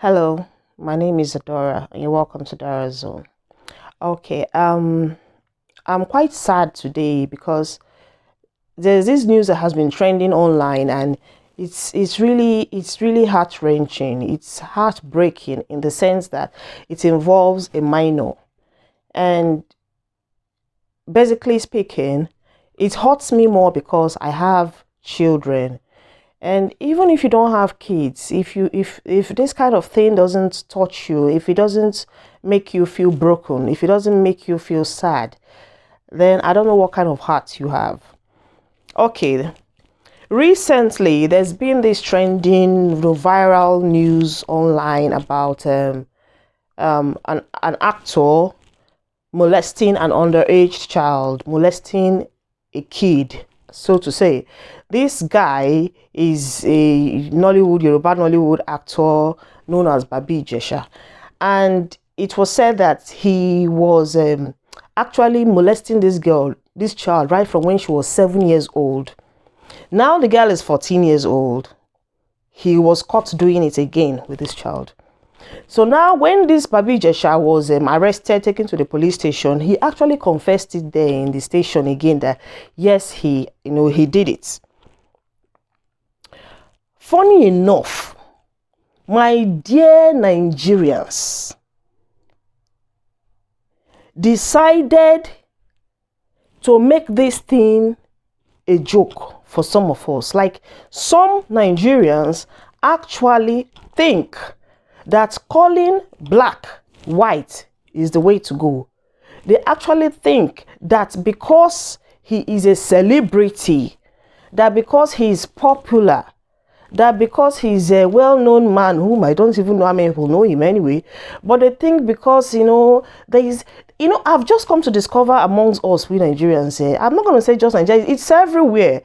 Hello, my name is Adora, and you're welcome to Dara Zone. Okay, I'm quite sad today because there's this news that has been trending online, and it's really heart wrenching. It's heartbreaking in the sense that it involves a minor, and basically speaking, it hurts me more because I have children. And even if you don't have kids, if this kind of thing doesn't touch you, if it doesn't make you feel broken, if it doesn't make you feel sad, then I don't know what kind of heart you have. Okay, recently there's been this trending viral news online about an actor molesting an underage child, molesting a kid, so to say. This guy is a Yoruba Nollywood actor known as Ijesha. And it was said that he was actually molesting this child, right from when she was 7 years old. Now the girl is 14 years old. He was caught doing it again with this child. So now when this Ijesha was arrested, taken to the police station, he actually confessed it there in the station again that yes, he did it. Funny enough, my dear Nigerians decided to make this thing a joke for some of us. Like, some Nigerians actually think that calling black white is the way to go. They actually think that because he is a celebrity, that because he is popular, that because he's a well-known man whom I don't even know how many people know him anyway, but they think because I've just come to discover amongst us, we Nigerians, I'm not going to say just Nigeria, it's everywhere.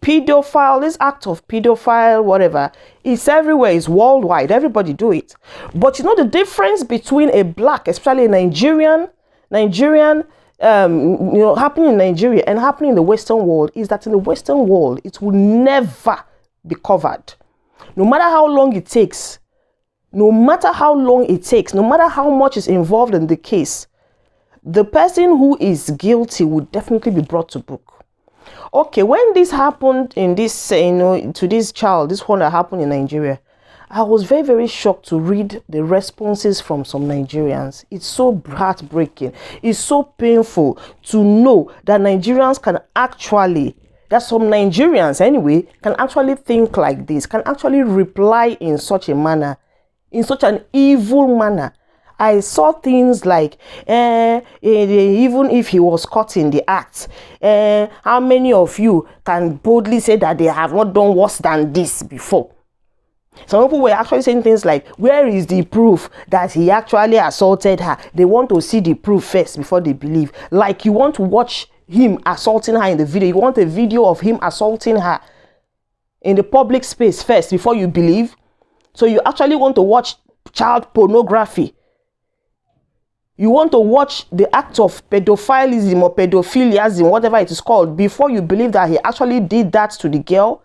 Pedophile, this act of pedophile, whatever, it's everywhere, it's worldwide, everybody do it. But the difference between a black, especially a Nigerian happening in Nigeria and happening in the Western world is that in the Western world, it will never be covered. No matter how long it takes, no matter how much is involved in the case, the person who is guilty would definitely be brought to book. Okay, when this happened in this, to this child, this one that happened in Nigeria, I was very, very shocked to read the responses from some Nigerians. It's so heartbreaking. It's so painful to know that some Nigerians anyway, can actually think like this, can actually reply in such a manner, in such an evil manner. I saw things like, even if he was caught in the act, how many of you can boldly say that they have not done worse than this before? Some people were actually saying things like, where is the proof that he actually assaulted her? They want to see the proof first before they believe. Like, you want to watch him assaulting her in the video. You want a video of him assaulting her in the public space first before you believe. So you actually want to watch child pornography. You want to watch the act of pedophilism or pedophiliasm, whatever it is called, before you believe that he actually did that to the girl.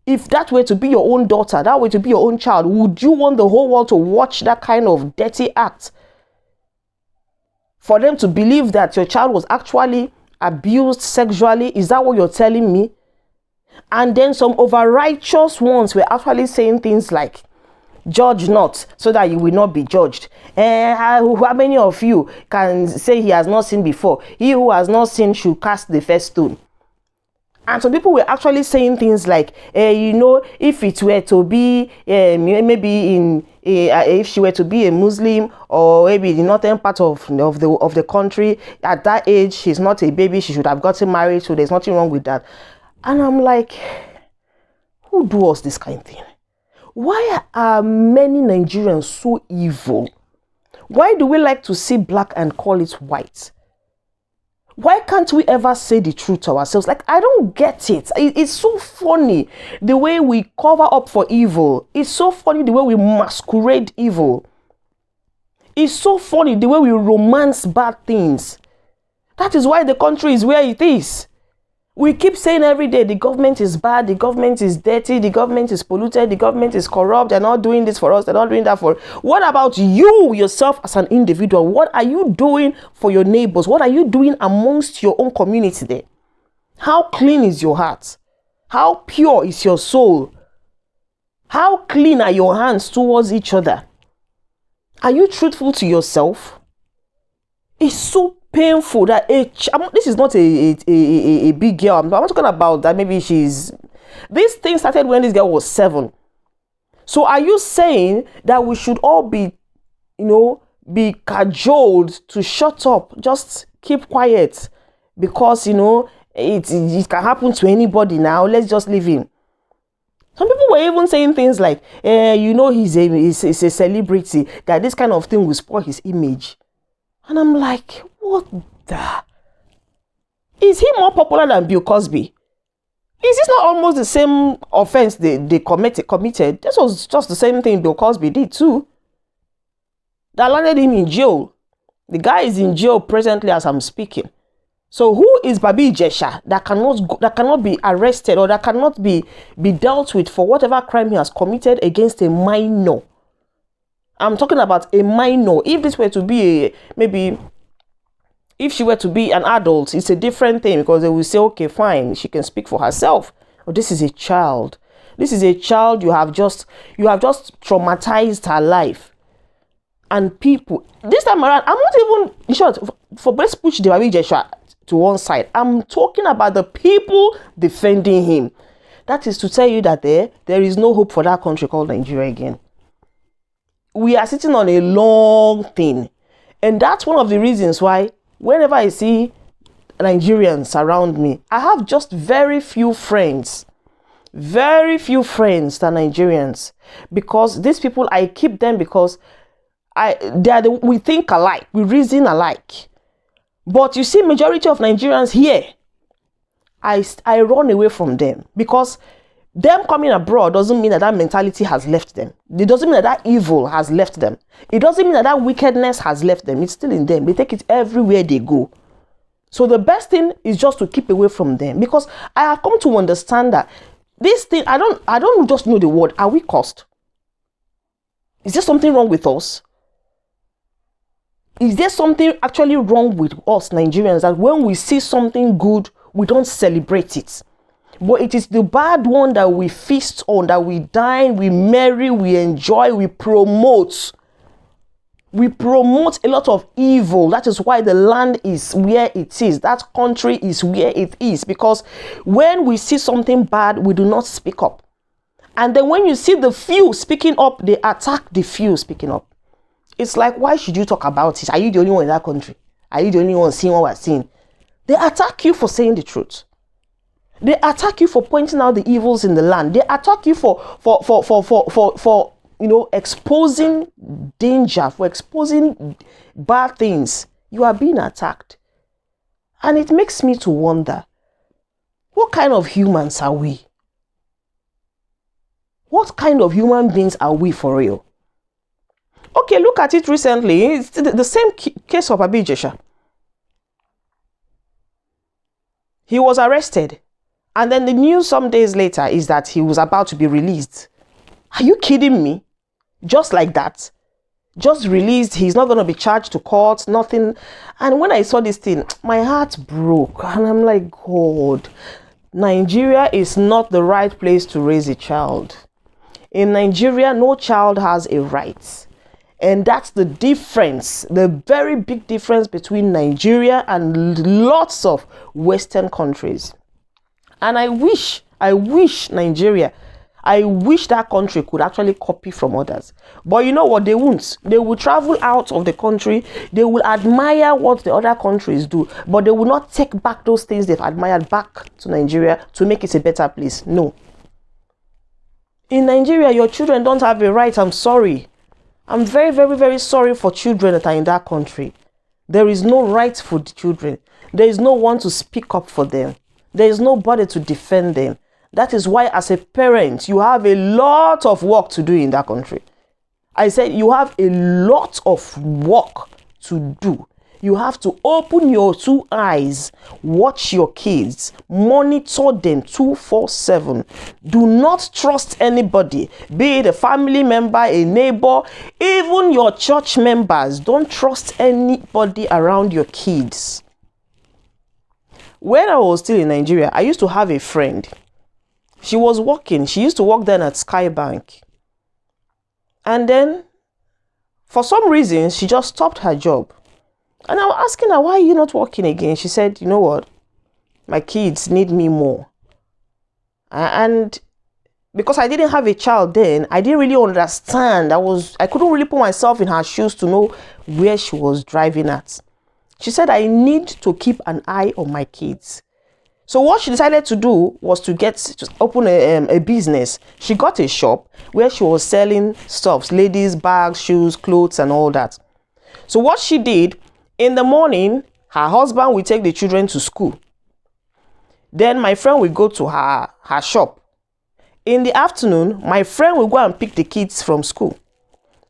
If that were to be your own daughter, that were to be your own child, would you want the whole world to watch that kind of dirty act? For them to believe that your child was actually abused sexually? Is that what you're telling me? And then some over-righteous ones were actually saying things like, judge not, so that you will not be judged. How many of you can say he has not seen before? He who has not seen should cast the first stone. And some people were actually saying things like, if it were to be, if she were to be a Muslim, or maybe the northern part of the country, at that age, she's not a baby, she should have gotten married, so there's nothing wrong with that. And I'm like, who do us this kind of thing? Why are many Nigerians so evil? Why do we like to see black and call it white? Why can't we ever say the truth to ourselves? Like, I don't get it. It's so funny the way we cover up for evil. It's so funny the way we masquerade evil. It's so funny the way we romance bad things. That is why the country is where it is. We keep saying every day, the government is bad, the government is dirty, the government is polluted, the government is corrupt, they're not doing this for us, they're not doing that for us. What about you, yourself as an individual? What are you doing for your neighbors? What are you doing amongst your own community there? How clean is your heart? How pure is your soul? How clean are your hands towards each other? Are you truthful to yourself? It's so painful that this is not a big girl. I'm not talking about that. Maybe this thing started when this girl was 7. So are you saying that we should all be cajoled to shut up, just keep quiet, because it can happen to anybody now, let's just leave him? Some people were even saying things like, he's a celebrity, that this kind of thing will spoil his image. And I'm like, what the? Is he more popular than Bill Cosby? Is this not almost the same offense they committed? This was just the same thing Bill Cosby did too. That landed him in jail. The guy is in jail presently as I'm speaking. So who is Babi Ijesha that cannot be arrested, or that cannot be dealt with for whatever crime he has committed against a minor? I'm talking about a minor. If this were to be if she were to be an adult, it's a different thing, because they will say, okay, fine, she can speak for herself. But this is a child. This is a child. You have just traumatized her life. And people, this time around, I'm not even, in short, let's push the Babi Ijesha to one side. I'm talking about the people defending him. That is to tell you that there is no hope for that country called Nigeria again. We are sitting on a long thing. And that's one of the reasons why whenever I see Nigerians around me, I have just very few friends that are Nigerians. Because these people, I keep them because we think alike, we reason alike. But you see, majority of Nigerians here, I run away from them, because them coming abroad doesn't mean that mentality has left them. It doesn't mean that evil has left them. It doesn't mean that wickedness has left them. It's still in them. They take it everywhere they go. So the best thing is just to keep away from them, because I have come to understand that this thing, I don't just know the word. Are we cursed? Is there something wrong with us? Is there something actually wrong with us Nigerians, that when we see something good, we don't celebrate it? But it is the bad one that we feast on, that we dine, we marry, we enjoy, we promote. We promote a lot of evil. That is why the land is where it is. That country is where it is. Because when we see something bad, we do not speak up. And then when you see the few speaking up, they attack the few speaking up. It's like, why should you talk about it? Are you the only one in that country? Are you the only one seeing what we're seeing? They attack you for saying the truth. They attack you for pointing out the evils in the land. They attack you for exposing danger, for exposing bad things. You are being attacked. And it makes me to wonder, what kind of humans are we? What kind of human beings are we for real? Okay, look at it recently. It's the same case of Babi Ijesha. He was arrested. And then the news some days later is that he was about to be released. Are you kidding me? Just like that. Just released. He's not going to be charged to court. Nothing. And when I saw this thing, my heart broke. And I'm like, God, Nigeria is not the right place to raise a child. In Nigeria, no child has a right. And that's the difference, the very big difference between Nigeria and lots of Western countries. And I wish Nigeria, I wish that country could actually copy from others. But you know what? They won't. They will travel out of the country. They will admire what the other countries do. But they will not take back those things they've admired back to Nigeria to make it a better place. No. In Nigeria, your children don't have a right. I'm sorry. I'm very, very, very sorry for children that are in that country. There is no right for the children. There is no one to speak up for them. There is nobody to defend them. That is why, as a parent, you have a lot of work to do in that country. I said you have a lot of work to do. You have to open your two eyes, watch your kids, monitor them 24/7. Do not trust anybody, be it a family member, a neighbor, even your church members. Don't trust anybody around your kids. When I was still in Nigeria, I used to have a friend. She was working. She used to work then at Skybank. And then, for some reason, she just stopped her job. And I was asking her, why are you not working again? She said, you know what? My kids need me more. And because I didn't have a child then, I didn't really understand. I couldn't really put myself in her shoes to know where she was driving at. She said, I need to keep an eye on my kids. So what she decided to do was to open a business. She got a shop where she was selling stuffs, ladies' bags, shoes, clothes, and all that. So what she did, in the morning, her husband will take the children to school. Then my friend will go to her shop. In the afternoon, my friend will go and pick the kids from school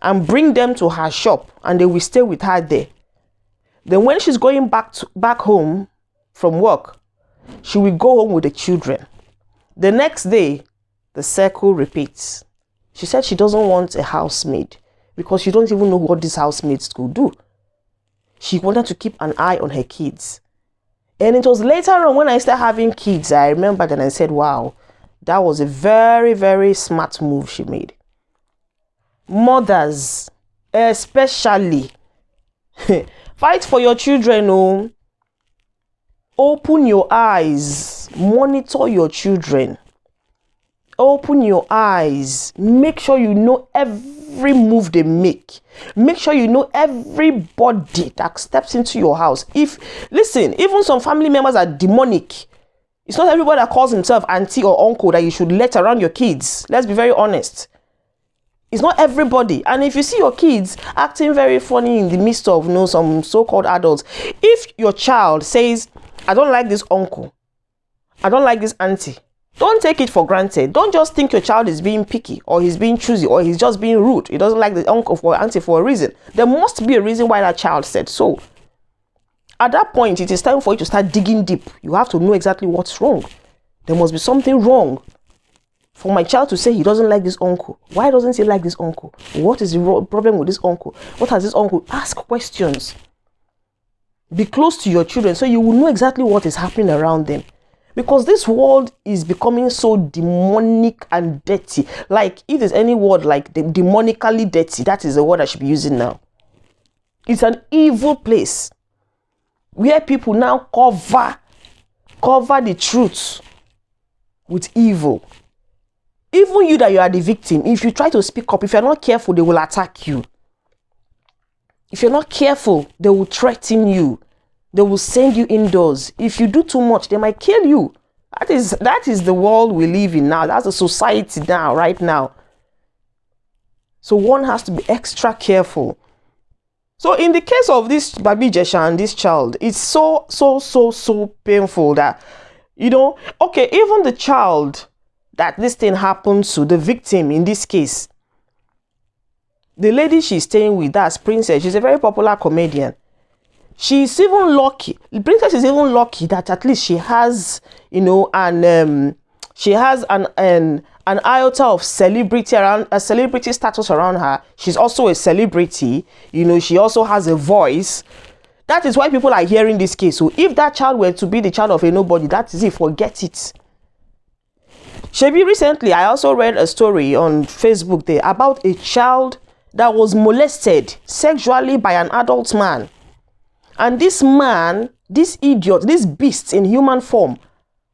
and bring them to her shop, and they will stay with her there. Then when she's going back home from work, she will go home with the children. The next day, the circle repeats. She said she doesn't want a housemaid because she don't even know what these housemaids could do. She wanted to keep an eye on her kids. And it was later on when I started having kids, I remembered and I said, wow, that was a very, very smart move she made. Mothers, especially, fight for your children, oh. Open your eyes, monitor your children. Open your eyes. Make sure you know every move they make. Make sure you know everybody that steps into your house. Listen, even some family members are demonic. It's not everybody that calls himself auntie or uncle that you should let around your kids. Let's be very honest. It's not everybody. And if you see your kids acting very funny in the midst of some so-called adults, if your child says, I don't like this uncle, I don't like this auntie, don't take it for granted. Don't just think your child is being picky or he's being choosy or he's just being rude. He doesn't like the uncle or auntie for a reason. There must be a reason why that child said so. At that point, it is time for you to start digging deep. You have to know exactly what's wrong. There must be something wrong for my child to say he doesn't like this uncle. Why doesn't he like this uncle? What is the problem with this uncle? What has this uncle? Ask questions. Be close to your children so you will know exactly what is happening around them. Because this world is becoming so demonic and dirty. Like, if there's any word like demonically dirty, that is the word I should be using now. It's an evil place where people now cover the truth with evil. Even you that you are the victim, if you try to speak up, if you're not careful, they will attack you. If you're not careful, they will threaten you. They will send you indoors. If you do too much, they might kill you. That is the world we live in now. That's the society now, right now. So one has to be extra careful. So in the case of this baby Ijesha and this child, it's so painful that, okay, even the child that this thing happens to, the victim in this case, the lady she's staying with, that's Princess, she's a very popular comedian. She's even lucky. Princess is even lucky that at least she has, she has an iota of celebrity around, a celebrity status around her. She's also a celebrity. She also has a voice. That is why people are hearing this case. So if that child were to be the child of a nobody, that is it. Forget it. Shebi, recently, I also read a story on Facebook there about a child that was molested sexually by an adult man. And this man, this idiot, this beast in human form,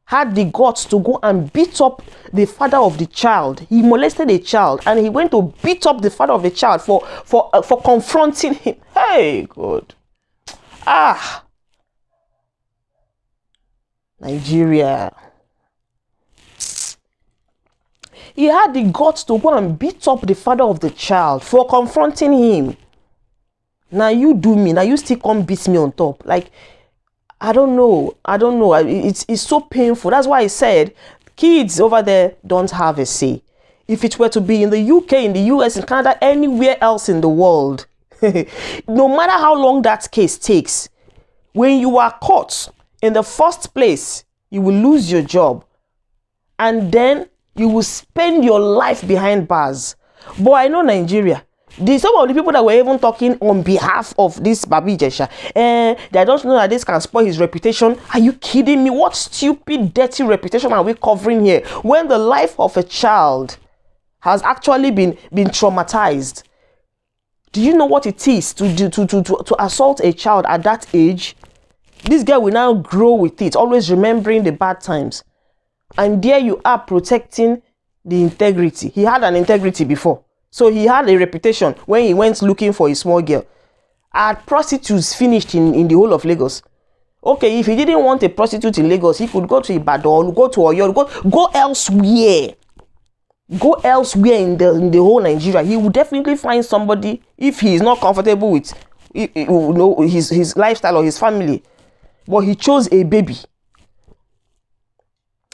had the guts to go and beat up the father of the child. He molested a child and he went to beat up the father of the child for confronting him. Hey, God. Nigeria. He had the guts to go and beat up the father of the child for confronting him. Now you do me. Now you still come beat me on top. Like, I don't know. It's so painful. That's why I said kids over there don't have a say. If it were to be in the UK, in the US, in Canada, anywhere else in the world, No matter how long that case takes, when you are caught, in the first place, you will lose your job. And then you will spend your life behind bars. But I know Nigeria. Some of the people that were even talking on behalf of this Babi Ijesha, they don't know that this can spoil his reputation. Are you kidding me? What stupid, dirty reputation are we covering here? When the life of a child has actually been traumatized. Do you know what it is to assault a child at that age? This guy will now grow with it, always remembering the bad times. And there you are protecting the integrity. He had an integrity before. So he had a reputation when he went looking for a small girl. Are prostitutes finished in the whole of Lagos? Okay, if he didn't want a prostitute in Lagos, he could go to Ibadan, go to Oyo, go elsewhere. Go elsewhere in the whole Nigeria. He would definitely find somebody if he is not comfortable with his lifestyle or his family. But he chose a baby.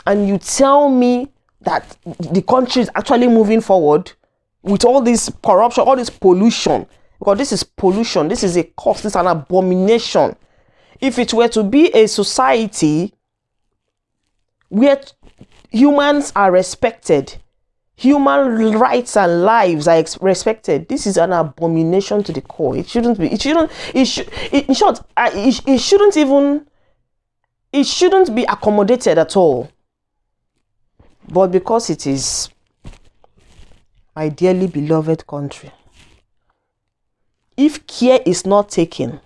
And you tell me that the country is actually moving forward with all this corruption, all this pollution, because this is pollution, this is a curse, this is an abomination. If it were to be a society where humans are respected, human rights and lives are respected, this is an abomination to the core. It shouldn't be. It shouldn't be accommodated at all. But because it is my dearly beloved country, if care is not taken,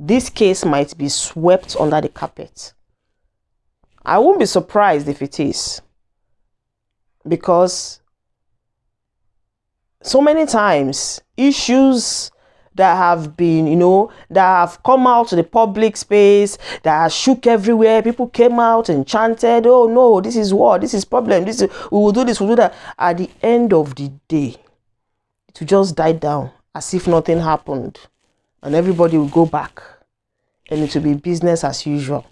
this case might be swept under the carpet. I won't be surprised if it is, because so many times issues that have been, that have come out to the public space, that have shook everywhere. People came out and chanted, oh no, this is war, this is problem, we will do this, we'll do that. At the end of the day, it will just die down as if nothing happened. And everybody will go back. And it will be business as usual.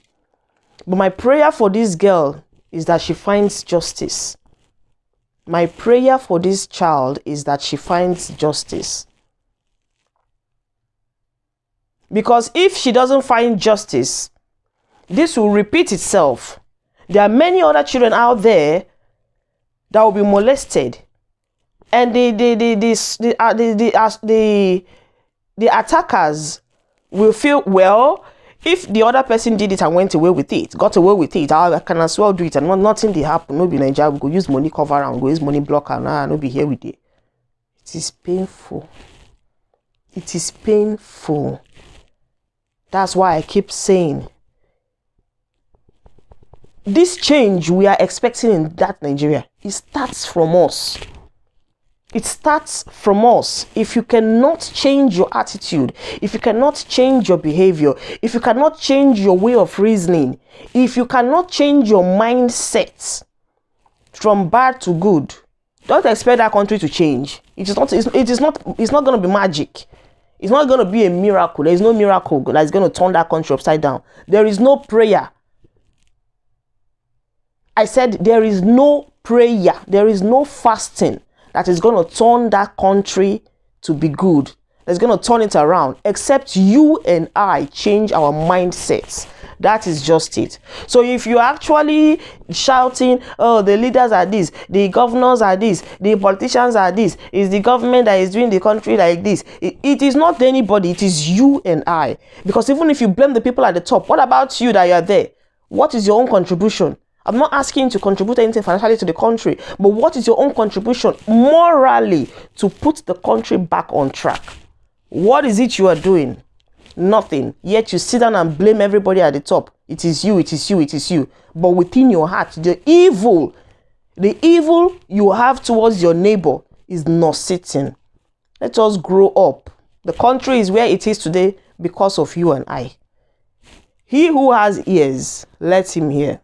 But my prayer for this girl is that she finds justice. My prayer for this child is that she finds justice. Because if she doesn't find justice, this will repeat itself. There are many other children out there that will be molested. And the attackers will feel, well, if the other person did it and went away with it, got away with it, I can as well do it, and nothing did happen. No be Nigeria, we go use money cover and go use money blocker, and no be here with it. It is painful. It is painful. That's why I keep saying, this change we are expecting in that Nigeria, it starts from us. It starts from us. If you cannot change your attitude, if you cannot change your behavior, if you cannot change your way of reasoning, if you cannot change your mindset from bad to good, don't expect that country to change. It is not going to be magic. It's not going to be a miracle. There is no miracle that is going to turn that country upside down. There is no prayer. I said there is no prayer. There is no fasting that is going to turn that country to be good. That's going to turn it around. Except you and I change our mindsets. That is just it. So if you're actually shouting, oh, the leaders are this, the governors are this, the politicians are this, it's the government that is doing the country like this. It is not anybody, it is you and I. Because even if you blame the people at the top, what about you that you are there? What is your own contribution? I'm not asking you to contribute anything financially to the country, but what is your own contribution morally to put the country back on track? What is it you are doing? Nothing. Yet you sit down and blame everybody at the top. It is you, it is you, it is you. But within your heart, the evil you have towards your neighbor is not sitting. Let us grow up. The country is where it is today because of you and I. He who has ears, let him hear.